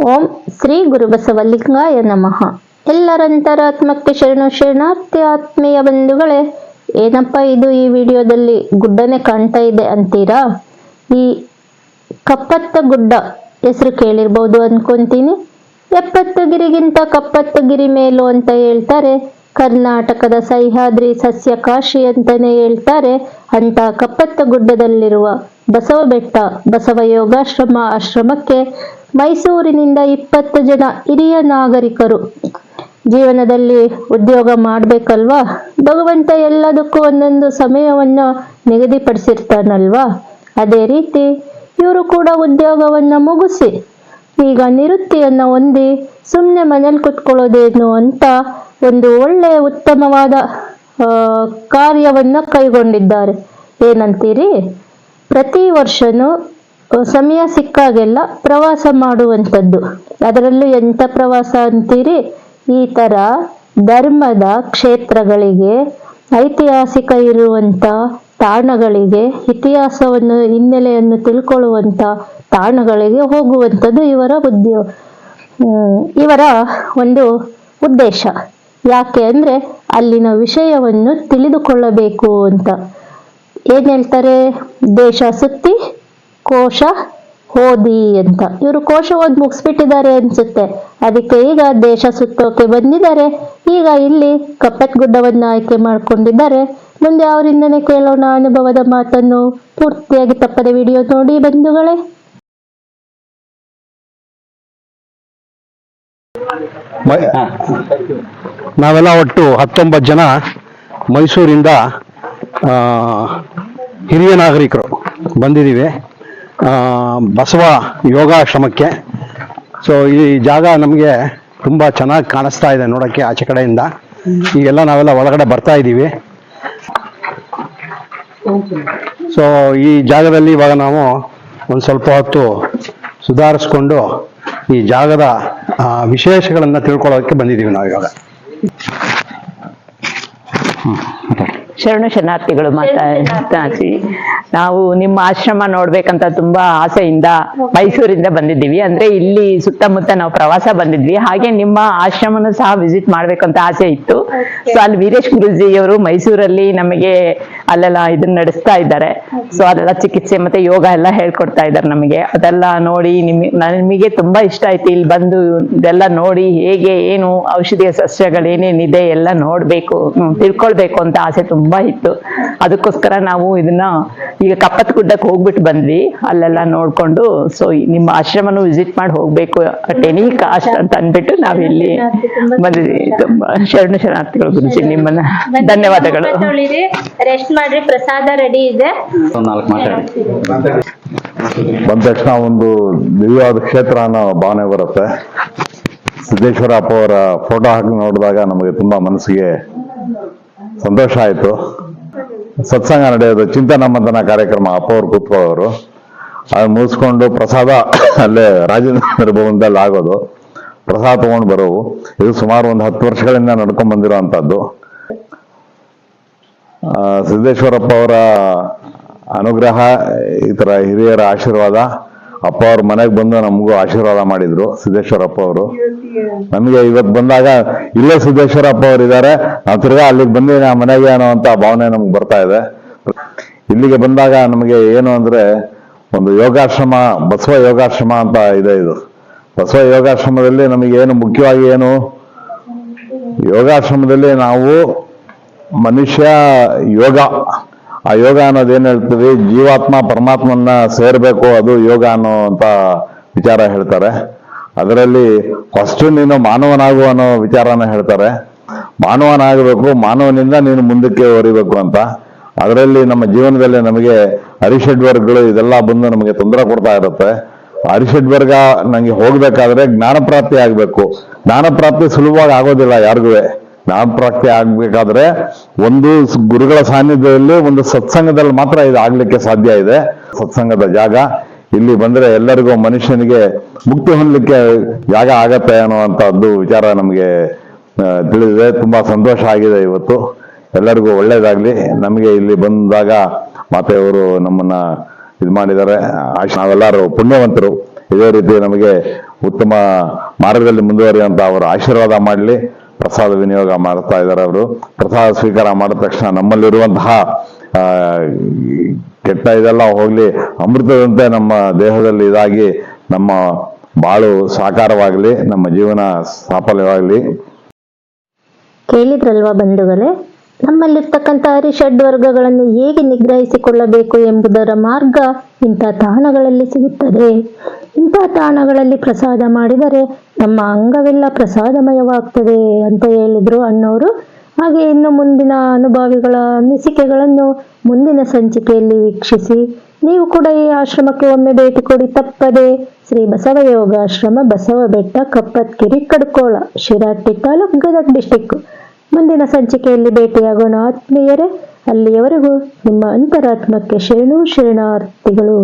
ಓಂ ಶ್ರೀ ಗುರುಬಸವಲಿಂಗಾಯ ನಮಃ. ಎಲ್ಲರ ಅಂತರಾತ್ಮಕ್ಕೆ ಶರಣು ಶರಣಾರ್ಥಿ ಆತ್ಮೀಯ ಬಂಧುಗಳೇ. ಏನಪ್ಪ ಇದು ಈ ವಿಡಿಯೋದಲ್ಲಿ ಗುಡ್ಡನೆ ಕಾಣ್ತಾ ಇದೆ ಅಂತೀರಾ? ಈ ಕಪ್ಪತ್ತ ಗುಡ್ಡ ಹೆಸರು ಕೇಳಿರ್ಬೋದು ಅನ್ಕೊಂತೀನಿ. 70 ಗಿರಿಗಿಂತ ಕಪ್ಪತ್ತ ಗಿರಿ ಮೇಲು ಅಂತ ಹೇಳ್ತಾರೆ. ಕರ್ನಾಟಕದ ಸಹ್ಯಾದ್ರಿ ಸಸ್ಯ ಕಾಶಿ ಅಂತಾನೆ ಹೇಳ್ತಾರೆ. ಅಂತ ಕಪ್ಪತ್ತ ಗುಡ್ಡದಲ್ಲಿರುವ ಬಸವ ಬೆಟ್ಟ ಬಸವ ಯೋಗಾಶ್ರಮ ಆಶ್ರಮಕ್ಕೆ ಮೈಸೂರಿನಿಂದ 20 ಜನ ಹಿರಿಯ ನಾಗರಿಕರು ಜೀವನದಲ್ಲಿ ಉದ್ಯೋಗ ಮಾಡ್ಬೇಕಲ್ವಾ? ಭಗವಂತ ಎಲ್ಲದಕ್ಕೂ ಒಂದೊಂದು ಸಮಯವನ್ನ ನಿಗದಿಪಡಿಸಿರ್ತಾನಲ್ವಾ? ಅದೇ ರೀತಿ ಇವರು ಕೂಡ ಉದ್ಯೋಗವನ್ನ ಮುಗಿಸಿ ಈಗ ನಿವೃತ್ತಿಯನ್ನ ಹೊಂದಿ ಸುಮ್ಮನೆ ಮನೇಲಿ ಕುತ್ಕೊಳ್ಳೋದೇನು ಅಂತ ಒಂದು ಒಳ್ಳೆಯ ಉತ್ತಮವಾದ ಕಾರ್ಯವನ್ನ ಕೈಗೊಂಡಿದ್ದಾರೆ. ಏನಂತೀರಿ? ಪ್ರತಿ ವರ್ಷನೂ ಸಮಯ ಸಿಕ್ಕಾಗೆಲ್ಲ ಪ್ರವಾಸ ಮಾಡುವಂಥದ್ದು. ಅದರಲ್ಲೂ ಎಂಥ ಪ್ರವಾಸ ಅಂತೀರಿ? ಈ ತರ ಧರ್ಮದ ಕ್ಷೇತ್ರಗಳಿಗೆ, ಐತಿಹಾಸಿಕ ಇರುವಂತ ತಾಣಗಳಿಗೆ, ಇತಿಹಾಸವನ್ನು ಹಿನ್ನೆಲೆಯನ್ನು ತಿಳ್ಕೊಳ್ಳುವಂತ ತಾಣಗಳಿಗೆ ಹೋಗುವಂಥದ್ದು ಇವರ ಒಂದು ಉದ್ದೇಶ. ಯಾಕೆ ಅಂದ್ರೆ ಅಲ್ಲಿನ ವಿಷಯವನ್ನು ತಿಳಿದುಕೊಳ್ಳಬೇಕು ಅಂತ. ಏನ್ ಹೇಳ್ತಾರೆ? ದೇಶ ಸುತ್ತಿ ಕೋಶ ಓದಿ ಅಂತ. ಇವರು ಕೋಶ ಓದಿ ಮುಗಿಸ್ಬಿಟ್ಟಿದ್ದಾರೆ ಅನ್ಸುತ್ತೆ. ಅದಕ್ಕೆ ಈಗ ದೇಶ ಸುತ್ತೋಕೆ ಬಂದಿದ್ದಾರೆ. ಈಗ ಇಲ್ಲಿ ಕಪ್ಪತ್ ಗುಡ್ಡವನ್ನ ಆಯ್ಕೆ ಮಾಡ್ಕೊಂಡಿದ್ದಾರೆ. ಮುಂದೆ ಅವರಿಂದನೇ ಕೇಳೋಣ ಅನುಭವದ ಮಾತನ್ನು. ಪೂರ್ತಿಯಾಗಿ ತಪ್ಪದೆ ವಿಡಿಯೋ ನೋಡಿ ಬಂಧುಗಳೇ. ನಾವೆಲ್ಲ ಒಟ್ಟು 19 ಜನ ಮೈಸೂರಿಂದ ಹಿರಿಯ ನಾಗರಿಕರು ಬಂದಿದ್ದೀವಿ ಬಸವ ಯೋಗಾಶ್ರಮಕ್ಕೆ. ಸೊ ಈ ಜಾಗ ನಮಗೆ ತುಂಬ ಚೆನ್ನಾಗಿ ಕಾಣಿಸ್ತಾ ಇದೆ ನೋಡೋಕ್ಕೆ ಆಚೆ ಕಡೆಯಿಂದ. ಈಗೆಲ್ಲ ನಾವೆಲ್ಲ ಒಳಗಡೆ ಬರ್ತಾ ಇದ್ದೀವಿ. ಸೊ ಈ ಜಾಗದಲ್ಲಿ ಇವಾಗ ನಾವು ಒಂದು ಸ್ವಲ್ಪ ಹೊತ್ತು ಸುಧಾರಿಸ್ಕೊಂಡು ಈ ಜಾಗದ ವಿಶೇಷಗಳನ್ನು ತಿಳ್ಕೊಳ್ಳೋದಕ್ಕೆ ಬಂದಿದ್ದೀವಿ ನಾವು ಇವಾಗ. ಶರಣು ಶರಣಾರ್ಥಿಗಳು ಮಾತಾಡಿ. ನಾವು ನಿಮ್ಮ ಆಶ್ರಮ ನೋಡ್ಬೇಕಂತ ತುಂಬಾ ಆಸೆಯಿಂದ ಮೈಸೂರಿಂದ ಬಂದಿದ್ದೀವಿ. ಅಂದ್ರೆ ಇಲ್ಲಿ ಸುತ್ತಮುತ್ತ ನಾವು ಪ್ರವಾಸ ಬಂದಿದ್ವಿ. ಹಾಗೆ ನಿಮ್ಮ ಆಶ್ರಮನು ಸಹ ವಿಸಿಟ್ ಮಾಡ್ಬೇಕಂತ ಆಸೆ ಇತ್ತು. ಸೊ ಅಲ್ಲಿ ವೀರೇಶ್ ಗುರುಜಿ ಅವರು ಮೈಸೂರಲ್ಲಿ ನಮಗೆ ಅಲ್ಲೆಲ್ಲ ಇದನ್ನ ನಡೆಸ್ತಾ ಇದ್ದಾರೆ. ಸೊ ಅದೆಲ್ಲ ಚಿಕಿತ್ಸೆ ಮತ್ತೆ ಯೋಗ ಎಲ್ಲ ಹೇಳ್ಕೊಡ್ತಾ ಇದ್ದಾರೆ ನಮಗೆ. ಅದೆಲ್ಲ ನೋಡಿ ನಿಮಗೆ ತುಂಬಾ ಇಷ್ಟ ಆಯ್ತು. ಇಲ್ಲಿ ಬಂದು ಇದೆಲ್ಲ ನೋಡಿ ಹೇಗೆ ಏನು ಔಷಧೀಯ ಸಸ್ಯಗಳು ಏನೇನಿದೆ ಎಲ್ಲ ನೋಡ್ಬೇಕು, ತಿಳ್ಕೊಳ್ಬೇಕು ಅಂತ ಆಸೆ ತುಂಬಾ ಇತ್ತು. ಅದಕ್ಕೋಸ್ಕರ ನಾವು ಇದನ್ನ ಈಗ ಕಪ್ಪತ್ ಗುಡ್ಡಕ್ಕೆ ಹೋಗ್ಬಿಟ್ಟು ಬಂದ್ವಿ. ಅಲ್ಲೆಲ್ಲ ನೋಡ್ಕೊಂಡು ಸೊ ನಿಮ್ಮ ಆಶ್ರಮನು ವಿಸಿಟ್ ಮಾಡಿ ಹೋಗ್ಬೇಕು ಅಟ್ ಎನಿ ಕಾಸ್ಟ್ ಅಂತ ಅಂದ್ಬಿಟ್ಟು ನಾವಿಲ್ಲಿ ಬಂದಿದ್ವಿ. ತುಂಬಾ ಶರಣು ಶರಣಾರ್ಥಿಗಳು ಗುರುಜಿ, ನಿಮ್ಮನ್ನ ಧನ್ಯವಾದಗಳು. ರೆಸ್ಟ್ ಮಾಡ್ರಿ, ಪ್ರಸಾದ ರೆಡಿ ಇದೆ. ಬಂದ ತಕ್ಷಣ ಒಂದು ದಿವ್ಯವಾದ ಕ್ಷೇತ್ರ ಅನ್ನೋ ಭಾವನೆ ಬರುತ್ತೆ. ಸಿದ್ದೇಶ್ವರ ಅಪ್ಪ ಅವರ ಫೋಟೋ ಹಾಕಿ ನೋಡಿದಾಗ ನಮಗೆ ತುಂಬಾ ಮನಸ್ಸಿಗೆ ಸಂತೋಷ ಆಯ್ತು. ಸತ್ಸಂಗ ನಡೆಯೋದು ಚಿಂತನ ಮಂಥನ ಕಾರ್ಯಕ್ರಮ ಅಪ್ಪ ಅವರು ಕೂತ್ಕೊಳ್ಳೋರು. ಅದು ಮುಗಿಸ್ಕೊಂಡು ಪ್ರಸಾದ ಅಲ್ಲೇ ರಾಜೇಂದ್ರ ಭವನದಲ್ಲಿ ಆಗೋದು, ಪ್ರಸಾದ ತಗೊಂಡು ಬರೋವು. ಇದು ಸುಮಾರು ಒಂದು 10 ವರ್ಷಗಳಿಂದ ನಡ್ಕೊಂಡ್ ಬಂದಿರೋಂಥದ್ದು. ಸಿದ್ದೇಶ್ವರಪ್ಪ ಅವರ ಅನುಗ್ರಹ, ಈ ತರ ಹಿರಿಯರ ಆಶೀರ್ವಾದ. ಅಪ್ಪ ಅವ್ರ ಮನೆಗೆ ಬಂದು ನಮಗೂ ಆಶೀರ್ವಾದ ಮಾಡಿದ್ರು ಸಿದ್ದೇಶ್ವರಪ್ಪ ಅವರು. ನಮಗೆ ಇವತ್ತು ಬಂದಾಗ ಇಲ್ಲೇ ಸಿದ್ದೇಶ್ವರಪ್ಪ ಅವರು ಇದ್ದಾರೆ, ನಾವು ತಿರ್ಗಾ ಅಲ್ಲಿಗೆ ಬಂದು ನಾ ಮನೆಗೆ ಅನ್ನೋ ಅಂತ ಭಾವನೆ ನಮ್ಗೆ ಬರ್ತಾ ಇದೆ. ಇಲ್ಲಿಗೆ ಬಂದಾಗ ನಮಗೆ ಏನು ಅಂದ್ರೆ ಒಂದು ಯೋಗಾಶ್ರಮ, ಬಸವ ಯೋಗಾಶ್ರಮ ಅಂತ ಇದೆ. ಇದು ಬಸವ ಯೋಗಾಶ್ರಮದಲ್ಲಿ ನಮಗೆ ಏನು ಮುಖ್ಯವಾಗಿ ಏನು, ಯೋಗಾಶ್ರಮದಲ್ಲಿ ನಾವು ಮನುಷ್ಯ ಯೋಗ, ಆ ಯೋಗ ಅನ್ನೋದು ಏನ್ ಹೇಳ್ತೀವಿ, ಜೀವಾತ್ಮ ಪರಮಾತ್ಮನ್ನ ಸೇರ್ಬೇಕು, ಅದು ಯೋಗ ಅನ್ನೋಂತ ವಿಚಾರ ಹೇಳ್ತಾರೆ. ಅದರಲ್ಲಿ ಫಸ್ಟ್ ನೀನು ಮಾನವನಾಗು ಅನ್ನೋ ವಿಚಾರನ ಹೇಳ್ತಾರೆ. ಮಾನವನಾಗಬೇಕು, ಮಾನವನಿಂದ ನೀನು ಮುಂದಕ್ಕೆ ಹೊರಿಬೇಕು ಅಂತ. ಅದರಲ್ಲಿ ನಮ್ಮ ಜೀವನದಲ್ಲಿ ನಮಗೆ ಅರಿಷಡ್ ವರ್ಗಗಳು ಇದೆಲ್ಲ ಬಂದು ನಮಗೆ ತೊಂದರೆ ಕೊಡ್ತಾ ಇರುತ್ತೆ. ಅರಿಷಡ್ ವರ್ಗ ನಂಗೆ ಹೋಗ್ಬೇಕಾದ್ರೆ ಜ್ಞಾನ ಪ್ರಾಪ್ತಿ ಆಗ್ಬೇಕು. ಜ್ಞಾನ ಪ್ರಾಪ್ತಿ ಸುಲಭವಾಗಿ ಆಗೋದಿಲ್ಲ ಯಾರಿಗೂ. ಜ್ಞಾನ ಪ್ರಾಪ್ತಿ ಆಗ್ಬೇಕಾದ್ರೆ ಒಂದು ಗುರುಗಳ ಸಾನ್ನಿಧ್ಯದಲ್ಲಿ, ಒಂದು ಸತ್ಸಂಗದಲ್ಲಿ ಮಾತ್ರ ಇದು ಆಗ್ಲಿಕ್ಕೆ ಸಾಧ್ಯ ಇದೆ. ಸತ್ಸಂಗದ ಜಾಗ ಇಲ್ಲಿ ಬಂದ್ರೆ ಎಲ್ಲರಿಗೂ ಮನುಷ್ಯನಿಗೆ ಮುಕ್ತಿ ಹೊಂದಲಿಕ್ಕೆ ಜಾಗ ಆಗತ್ತೆ ಅನ್ನುವಂಥದ್ದು ವಿಚಾರ ನಮಗೆ ತಿಳಿದಿದೆ. ತುಂಬಾ ಸಂತೋಷ ಆಗಿದೆ ಇವತ್ತು. ಎಲ್ಲರಿಗೂ ಒಳ್ಳೇದಾಗ್ಲಿ. ನಮಗೆ ಇಲ್ಲಿ ಬಂದಾಗ ಮಾತೆಯವರು ನಮ್ಮನ್ನ ಇದು ಮಾಡಿದ್ದಾರೆ. ನಾವೆಲ್ಲರೂ ಪುಣ್ಯವಂತರು. ಇದೇ ರೀತಿ ನಮಗೆ ಉತ್ತಮ ಮಾರ್ಗದಲ್ಲಿ ಮುಂದುವರಿಯುವಂತ ಅವರು ಆಶೀರ್ವಾದ ಮಾಡಲಿ. ಪ್ರಸಾದ ವಿನಿಯೋಗ ಮಾಡ್ತಾ ಇದ್ದಾರೆ ಅವರು. ಪ್ರಸಾದ ಸ್ವೀಕಾರ ಮಾಡಿದ ತಕ್ಷಣ ನಮ್ಮಲ್ಲಿರುವಂತಹ ಕೆಟ್ಟ ಇದೆಲ್ಲ ಹೋಗ್ಲಿ, ಅಮೃತದಂತೆ ನಮ್ಮ ದೇಹದಲ್ಲಿ ಇದಾಗಿ ನಮ್ಮ ಬಾಳು ಸಾಕಾರವಾಗಲಿ, ನಮ್ಮ ಜೀವನ ಸಾಫಲ್ಯವಾಗಲಿ. ಕೇಳಿದ್ರಲ್ವಾ ಬಂಧುಗಳೇ, ನಮ್ಮಲ್ಲಿರ್ತಕ್ಕಂಥ ಅರಿಷಡ್ ವರ್ಗಗಳನ್ನು ಹೇಗೆ ನಿಗ್ರಹಿಸಿಕೊಳ್ಳಬೇಕು ಎಂಬುದರ ಮಾರ್ಗ ಇಂಥ ತಾಣಗಳಲ್ಲಿ ಸಿಗುತ್ತದೆ. ಇಂಥ ತಾಣಗಳಲ್ಲಿ ಪ್ರಸಾದ ಮಾಡಿದರೆ ನಮ್ಮ ಅಂಗವೆಲ್ಲ ಪ್ರಸಾದಮಯವಾಗ್ತದೆ ಅಂತ ಹೇಳಿದ್ರು ಅಣ್ಣವರು. ಹಾಗೆ ಇನ್ನು ಮುಂದಿನ ಅನುಭವಿಗಳ ಅನಿಸಿಕೆಗಳನ್ನು ಮುಂದಿನ ಸಂಚಿಕೆಯಲ್ಲಿ ವೀಕ್ಷಿಸಿ. ನೀವು ಕೂಡ ಈ ಆಶ್ರಮಕ್ಕೆ ಒಮ್ಮೆ ಭೇಟಿ ಕೊಡಿ ತಪ್ಪದೆ. ಶ್ರೀ ಬಸವ ಯೋಗಾಶ್ರಮ, ಬಸವ ಬೆಟ್ಟ, ಕಪ್ಪತ್ಕೆರೆ, ಕಡ್ಕೋಳ, ಶಿರಾಟ್ಟಿ ತಾಲೂಕ್, ಗದಗ ಡಿಸ್ಟಿಕ್. ಮುಂದಿನ ಸಂಚಿಕೆಯಲ್ಲಿ ಭೇಟಿಯಾಗೋಣ ಆತ್ಮೀಯರೇ. ಅಲ್ಲಿಯವರೆಗೂ ನಿಮ್ಮ ಅಂತರಾತ್ಮಕ್ಕೆ ಶರಣಾರ್ಥಿಗಳು.